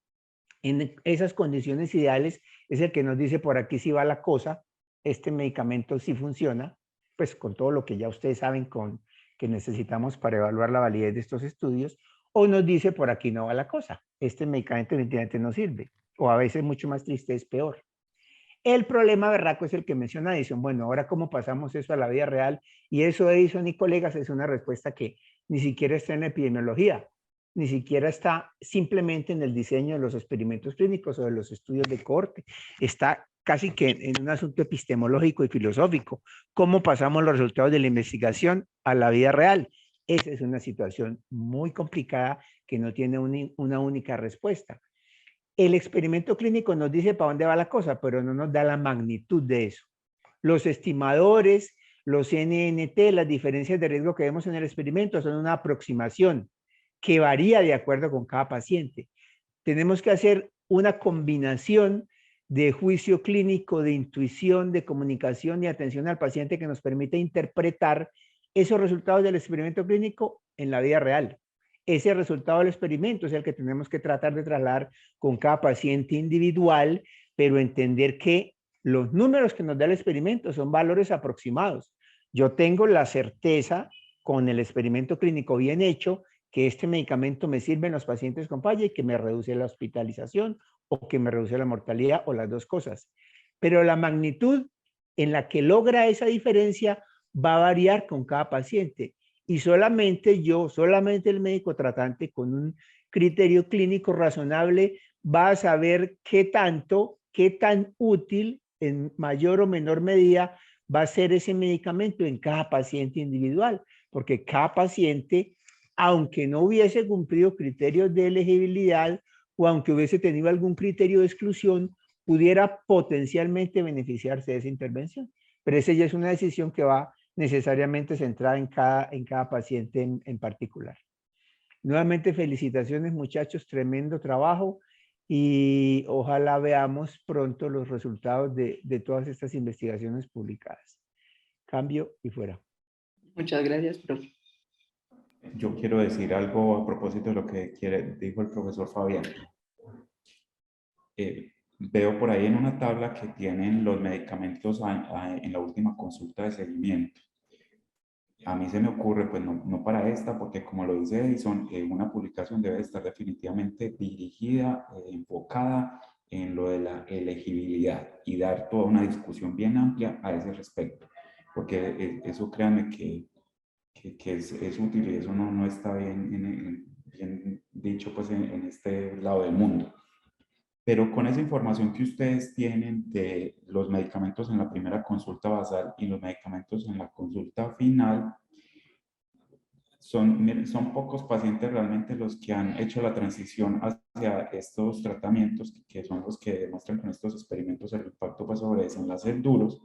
en esas condiciones ideales, es el que nos dice por aquí sí va la cosa, este medicamento sí funciona, pues con todo lo que ya ustedes saben que necesitamos para evaluar la validez de estos estudios, o nos dice por aquí no va la cosa, este medicamento definitivamente no sirve, o a veces mucho más triste es peor. El problema berraco es el que menciona Edison. Bueno, ahora cómo pasamos eso a la vida real, y eso, Edison y colegas, es una respuesta que ni siquiera está en epidemiología, ni siquiera está simplemente en el diseño de los experimentos clínicos o de los estudios de cohorte, está casi que en un asunto epistemológico y filosófico. ¿Cómo pasamos los resultados de la investigación a la vida real? Esa es una situación muy complicada que no tiene una única respuesta. El experimento clínico nos dice para dónde va la cosa, pero no nos da la magnitud de eso. Los estimadores, los NNT, las diferencias de riesgo que vemos en el experimento son una aproximación que varía de acuerdo con cada paciente. Tenemos que hacer una combinación de juicio clínico, de intuición, de comunicación y atención al paciente que nos permite interpretar esos resultados del experimento clínico en la vida real. Ese resultado del experimento es el que tenemos que tratar de trasladar con cada paciente individual, pero entender que los números que nos da el experimento son valores aproximados. Yo tengo la certeza con el experimento clínico bien hecho que este medicamento me sirve en los pacientes con falla y que me reduce la hospitalización o que me reduce la mortalidad o las dos cosas. Pero la magnitud en la que logra esa diferencia va a variar con cada paciente. Y solamente el médico tratante con un criterio clínico razonable va a saber qué tan útil en mayor o menor medida va a ser ese medicamento en cada paciente individual, porque cada paciente, aunque no hubiese cumplido criterios de elegibilidad o aunque hubiese tenido algún criterio de exclusión, pudiera potencialmente beneficiarse de esa intervención. Pero esa ya es una decisión que va necesariamente centrada en cada paciente en particular. Nuevamente, felicitaciones, muchachos, tremendo trabajo, y ojalá veamos pronto los resultados de todas estas investigaciones publicadas. Cambio y fuera. Muchas gracias, profe. Yo quiero decir algo a propósito de lo que dijo el profesor Fabián. Veo por ahí en una tabla que tienen los medicamentos en la última consulta de seguimiento. A mí se me ocurre, pues no para esta, porque como lo dice Edison, una publicación debe estar definitivamente dirigida, enfocada en lo de la elegibilidad y dar toda una discusión bien amplia a ese respecto, porque eso créanme que es útil y eso no está bien dicho pues en este lado del mundo. Pero con esa información que ustedes tienen de los medicamentos en la primera consulta basal y los medicamentos en la consulta final, son pocos pacientes realmente los que han hecho la transición hacia estos tratamientos, que son los que demuestran con estos experimentos el impacto pues, sobre desenlaces duros,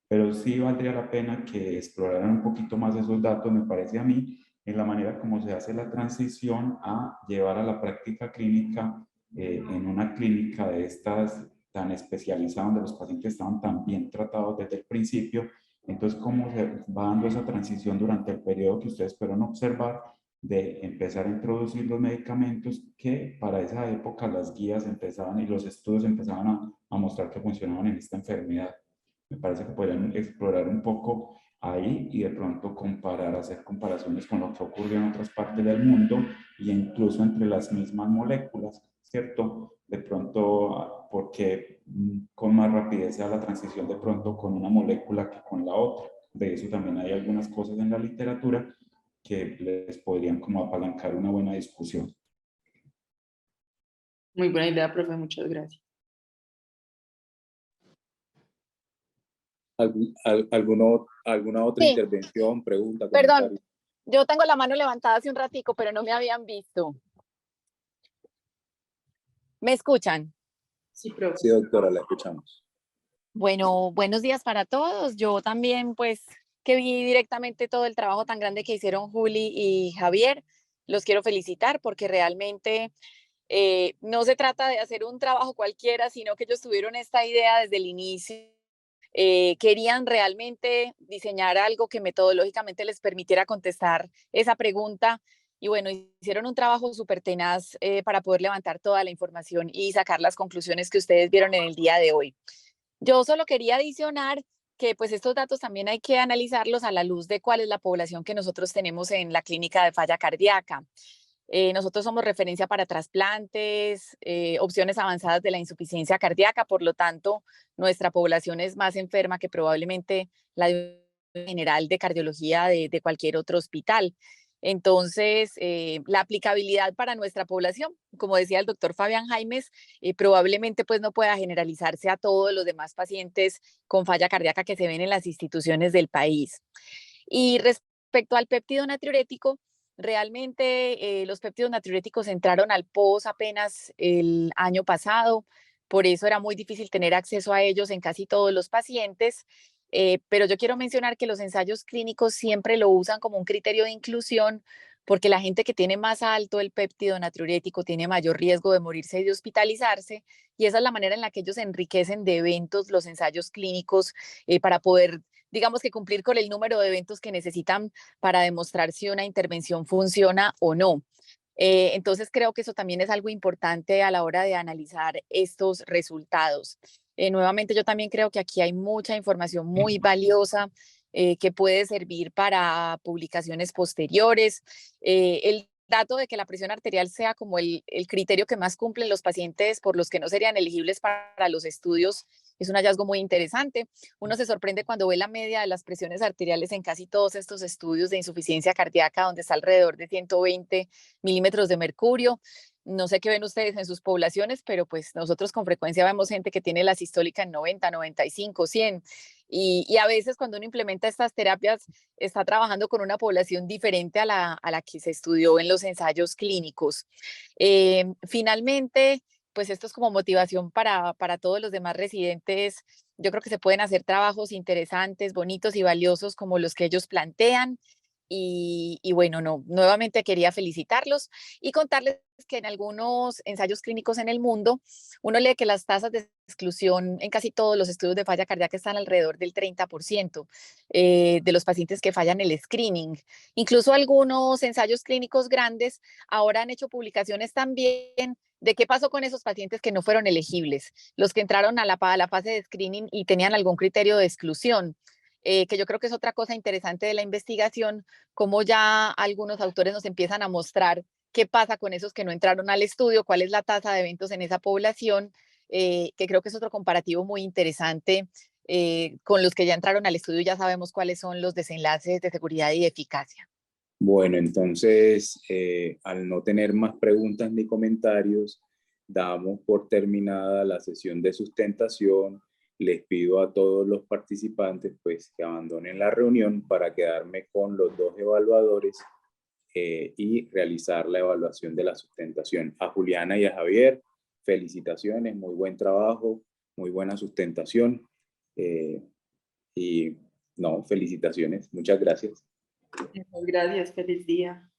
pero sí valdría la pena que exploraran un poquito más esos datos, me parece a mí, en la manera como se hace la transición a llevar a la práctica clínica en una clínica de estas tan especializada, donde los pacientes estaban tan bien tratados desde el principio. Entonces, ¿cómo se va dando esa transición durante el periodo que ustedes pueden observar de empezar a introducir los medicamentos que para esa época las guías empezaban y los estudios empezaban a mostrar que funcionaban en esta enfermedad? Me parece que podrían explorar un poco ahí y de pronto hacer comparaciones con lo que ocurre en otras partes del mundo e incluso entre las mismas moléculas, ¿cierto? De pronto, porque con más rapidez sea la transición de pronto con una molécula que con la otra. De eso también hay algunas cosas en la literatura que les podrían como apalancar una buena discusión. Muy buena idea, profe, muchas gracias. ¿Alguna otra Sí. intervención, pregunta, Perdón. comentario? Yo tengo la mano levantada hace un ratico, pero no me habían visto. ¿Me escuchan? Sí, profe. Sí, doctora, la escuchamos. Bueno, buenos días para todos. Yo también, pues, que vi directamente todo el trabajo tan grande que hicieron Juli y Javier, los quiero felicitar porque realmente no se trata de hacer un trabajo cualquiera, sino que ellos tuvieron esta idea desde el inicio. Querían realmente diseñar algo que metodológicamente les permitiera contestar esa pregunta. Y bueno, hicieron un trabajo súper tenaz para poder levantar toda la información y sacar las conclusiones que ustedes vieron en el día de hoy. Yo solo quería adicionar que pues estos datos también hay que analizarlos a la luz de cuál es la población que nosotros tenemos en la clínica de falla cardíaca. Nosotros somos referencia para trasplantes, opciones avanzadas de la insuficiencia cardíaca, por lo tanto, nuestra población es más enferma que probablemente la de general de cardiología de cualquier otro hospital. Entonces, la aplicabilidad para nuestra población, como decía el doctor Fabián Jaimes, probablemente pues no pueda generalizarse a todos los demás pacientes con falla cardíaca que se ven en las instituciones del país. Y respecto al péptido natriurético, realmente los péptidos natriuréticos entraron al POS apenas el año pasado, por eso era muy difícil tener acceso a ellos en casi todos los pacientes, pero yo quiero mencionar que los ensayos clínicos siempre lo usan como un criterio de inclusión porque la gente que tiene más alto el péptido natriurético tiene mayor riesgo de morirse y de hospitalizarse, y esa es la manera en la que ellos enriquecen de eventos los ensayos clínicos para poder, digamos que cumplir con el número de eventos que necesitan para demostrar si una intervención funciona o no. Entonces creo que eso también es algo importante a la hora de analizar estos resultados. Nuevamente yo también creo que aquí hay mucha información muy valiosa que puede servir para publicaciones posteriores. El dato de que la presión arterial sea como el criterio que más cumplen los pacientes por los que no serían elegibles para los estudios es un hallazgo muy interesante. Uno se sorprende cuando ve la media de las presiones arteriales en casi todos estos estudios de insuficiencia cardíaca, donde está alrededor de 120 milímetros de mercurio. No sé qué ven ustedes en sus poblaciones, pero pues nosotros con frecuencia vemos gente que tiene la sistólica en 90, 95, 100. Y a veces cuando uno implementa estas terapias, está trabajando con una población diferente a la que se estudió en los ensayos clínicos. Finalmente, pues esto es como motivación para todos los demás residentes. Yo creo que se pueden hacer trabajos interesantes, bonitos y valiosos como los que ellos plantean. Y bueno, no, nuevamente quería felicitarlos y contarles que en algunos ensayos clínicos en el mundo, uno lee que las tasas de exclusión en casi todos los estudios de falla cardíaca están alrededor del 30% de los pacientes que fallan el screening. Incluso algunos ensayos clínicos grandes ahora han hecho publicaciones también de qué pasó con esos pacientes que no fueron elegibles, los que entraron a la fase de screening y tenían algún criterio de exclusión. Que yo creo que es otra cosa interesante de la investigación, como ya algunos autores nos empiezan a mostrar qué pasa con esos que no entraron al estudio, cuál es la tasa de eventos en esa población, que creo que es otro comparativo muy interesante. Con los que ya entraron al estudio ya sabemos cuáles son los desenlaces de seguridad y de eficacia. Bueno, entonces, al no tener más preguntas ni comentarios, damos por terminada la sesión de sustentación. Les pido a todos los participantes pues, que abandonen la reunión para quedarme con los dos evaluadores y realizar la evaluación de la sustentación. A Juliana y a Javier, felicitaciones, muy buen trabajo, muy buena sustentación. Y no, felicitaciones, muchas gracias. Muchas gracias, feliz día.